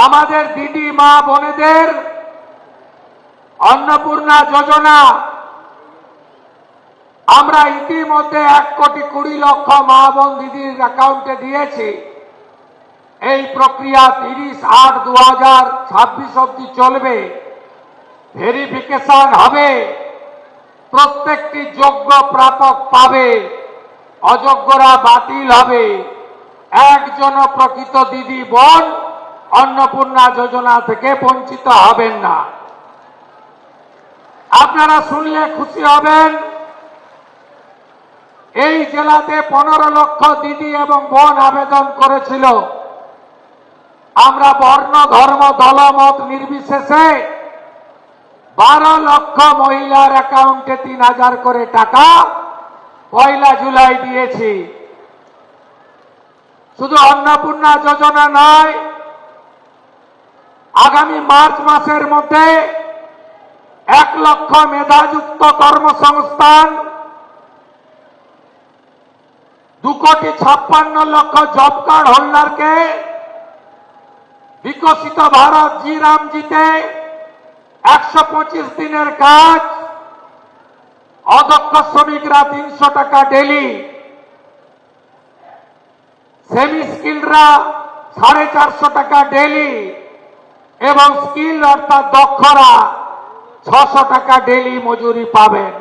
আমাদের দিদি মা বোনেদের অন্নপূর্ণা যোজনা আমরা ইতিমধ্যে 1,20,00,000 মা বোন দিদির অ্যাকাউন্টে দিয়েছি। এই প্রক্রিয়া 30/8/2026 অবধি চলবে। ভেরিফিকেশন হবে, প্রত্যেকটি যোগ্য প্রাপক পাবে, অযোগ্যরা বাতিল হবে। একজনও প্রকৃত দিদি বোন অন্নপূর্ণা যোজনা থেকে বঞ্চিত হবেন না। আপনারা শুনলে খুশি হবেন, এই জেলাতে 15 লক্ষ দিদি এবং বোন আবেদন করেছিল। আমরা বর্ণ ধর্ম দলমত নির্বিশেষে 12 লক্ষ মহিলার অ্যাকাউন্টে 3,000 করে টাকা 1 জুলাই দিয়েছি। শুধু অন্নপূর্ণা যোজনা নয়, আগামী মার্চ মাসের মধ্যে 1 লক্ষ মেধাযুক্ত কর্মসংস্থান, 2,56,00,000 জব কার্ড হোল্ডারকে বিকশিত ভারত জি রামজিতে 125 দিনের কাজ, অদক্ষ শ্রমিকরা 300 টাকা ডেলি, সেমি স্কিলরা 450 টাকা ডেলি এবং স্কিল অর্থাৎ দক্ষরা 600 টাকা ডেলি মজুরি পাবেন।